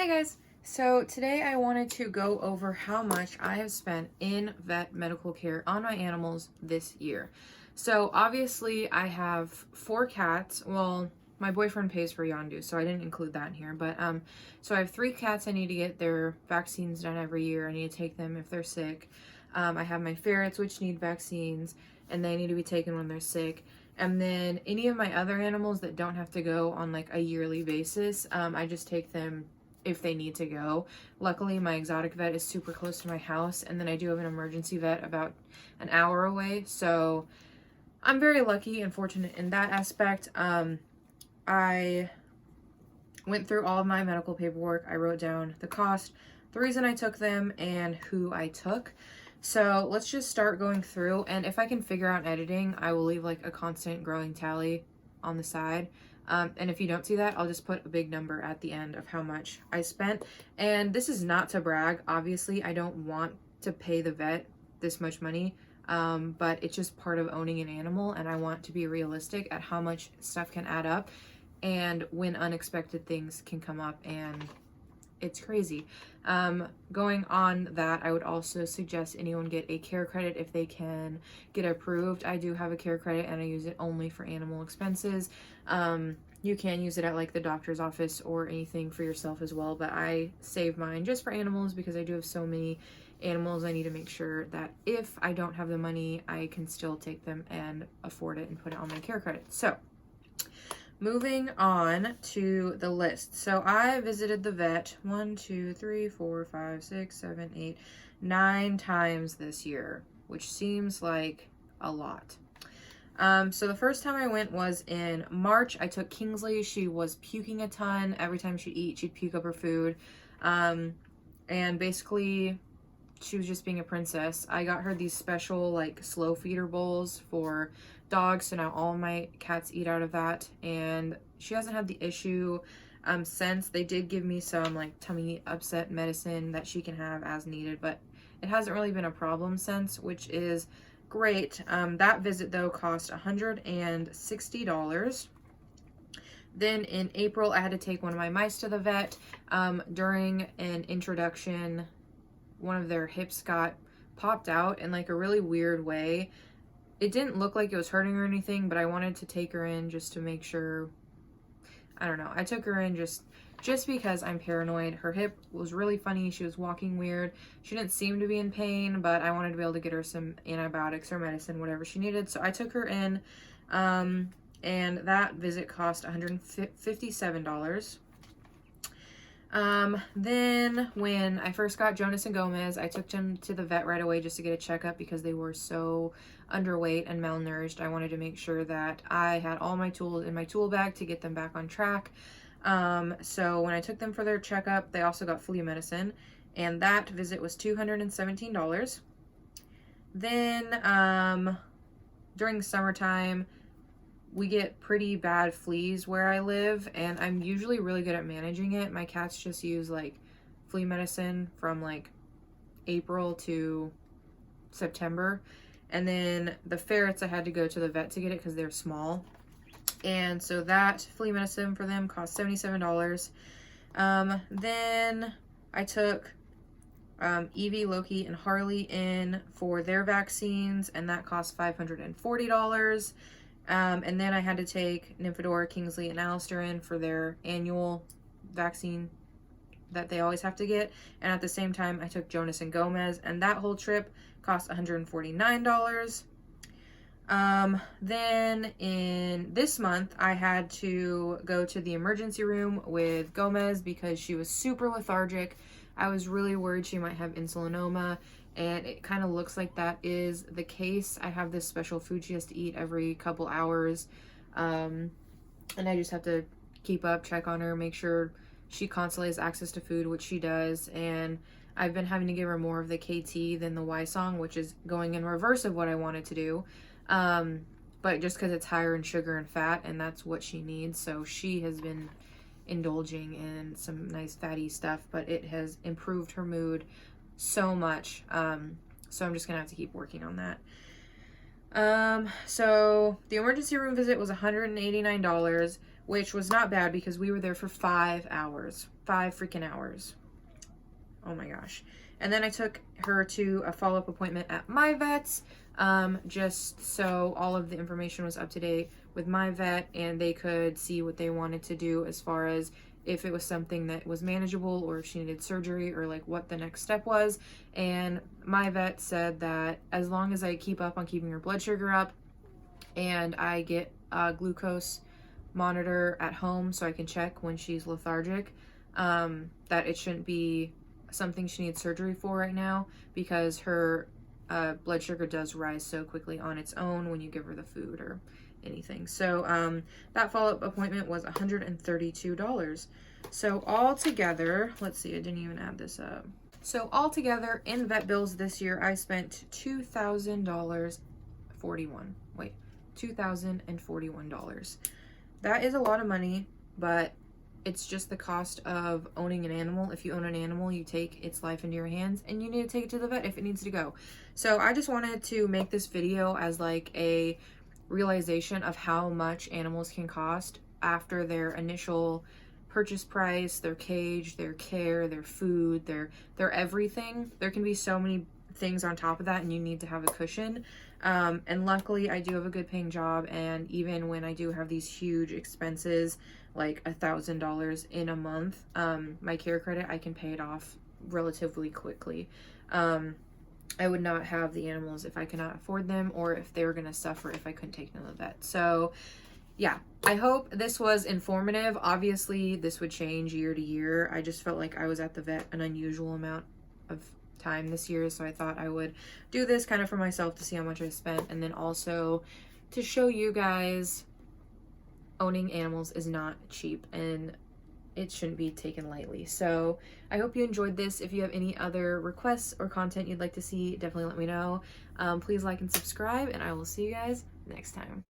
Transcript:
Hey guys, so today I wanted to go over how much I have spent in vet medical care on my animals this year. So obviously I have 4 cats. Well, my boyfriend pays for Yondu, so I didn't include that in here. But so I have 3 cats. I need to get their vaccines done every year. I need to take them if they're sick. I have my ferrets, which need vaccines, and they need to be taken when they're sick. And then any of my other animals that don't have to go on like a yearly basis, I just take them if they need to go. Luckily, my exotic vet is super close to my house, and then I do have an emergency vet about an hour away. So I'm very lucky and fortunate in that aspect. I went through all of my medical paperwork. I wrote down the cost, the reason I took them, and who I took. So let's just start going through, and if I can figure out editing, I will leave like a constant growing tally on the side. And if you don't see that, I'll just put a big number at the end of how much I spent. And this is not to brag. Obviously, I don't want to pay the vet this much money, but it's just part of owning an animal, and I want to be realistic at how much stuff can add up and when unexpected things can come up, and it's crazy. Going on that, I would also suggest anyone get a care credit if they can get approved. I do have a care credit and I use it only for animal expenses. You can use it at like the doctor's office or anything for yourself as well, but I save mine just for animals because I do have so many animals. I need to make sure that if I don't have the money, I can still take them and afford it and put it on my care credit. So moving on to the list. So I visited the vet 1, 2, 3, 4, 5, 6, 7, 8, 9 times this year, which seems like a lot. So the first time I went was in March. I took Kingsley. She was puking a ton. Every time she'd eat, she'd puke up her food. And basically she was just being a princess. I got her these special like slow feeder bowls for dogs, so now all my cats eat out of that, and she hasn't had the issue since. They did give me some like tummy upset medicine that she can have as needed, but it hasn't really been a problem since, which is great. That visit though cost $160. Then in April I had to take one of my mice to the vet. During an introduction, one of their hips got popped out in like a really weird way. It didn't look like it was hurting or anything, but I wanted to take her in just to make sure. I don't know. I took her in just because I'm paranoid. Her hip was really funny. She was walking weird. She didn't seem to be in pain, but I wanted to be able to get her some antibiotics or medicine, whatever she needed. So I took her in, and that visit cost $157. Then when I first got Jonas and Gomez, I took them to the vet right away just to get a checkup because they were so underweight and malnourished. I wanted to make sure that I had all my tools in my tool bag to get them back on track. So when I took them for their checkup, they also got flea medicine, and that visit was $217. Then, during the summertime, we get pretty bad fleas where I live, and I'm usually really good at managing it. My cats just use like flea medicine from like April to September. And then the ferrets, I had to go to the vet to get it because they're small. And so that flea medicine for them cost $77. Then I took Evie, Loki, and Harley in for their vaccines, and that cost $540. And then I had to take Nymphadora, Kingsley, and Alistair in for their annual vaccine that they always have to get. And at the same time, I took Jonas and Gomez, and that whole trip cost $149. Then in this month, I had to go to the emergency room with Gomez because she was super lethargic. I was really worried she might have insulinoma, and it kind of looks like that is the case. I have this special food she has to eat every couple hours, and I just have to keep up, check on her, make sure she constantly has access to food, which she does. And I've been having to give her more of the KT than the Y-Song, which is going in reverse of what I wanted to do, but just because it's higher in sugar and fat, and that's what she needs. So she has been indulging in some nice fatty stuff, but it has improved her mood so much. So I'm just gonna have to keep working on that. So the emergency room visit was $189, which was not bad because we were there for 5 hours. 5 freaking hours. Oh my gosh. And then I took her to a follow-up appointment at my vet's, just so all of the information was up to date with my vet and they could see what they wanted to do as far as if it was something that was manageable or if she needed surgery or like what the next step was. And my vet said that as long as I keep up on keeping her blood sugar up and I get a glucose monitor at home so I can check when she's lethargic, that it shouldn't be something she needs surgery for right now because her blood sugar does rise so quickly on its own when you give her the food or anything. So that follow-up appointment was $132. So all together, let's see, I didn't even add this up. So all together in vet bills this year, I spent $2,041. That is a lot of money, but it's just the cost of owning an animal. If you own an animal, you take its life into your hands and you need to take it to the vet if it needs to go. So I just wanted to make this video as like a realization of how much animals can cost after their initial purchase price, their cage, their care, their food, their everything. There can be so many things on top of that and you need to have a cushion. And luckily I do have a good paying job, and even when I do have these huge expenses like $1,000 in a month, my care credit, I can pay it off relatively quickly. I would not have the animals if I could not afford them or if they were going to suffer if I couldn't take them to the vet. So yeah, I hope this was informative. Obviously this would change year to year. I just felt like I was at the vet an unusual amount of time this year, so I thought I would do this kind of for myself to see how much I spent, and then also to show you guys owning animals is not cheap and it shouldn't be taken lightly. So I hope you enjoyed this. If you have any other requests or content you'd like to see, definitely let me know. Please like and subscribe, and I will see you guys next time.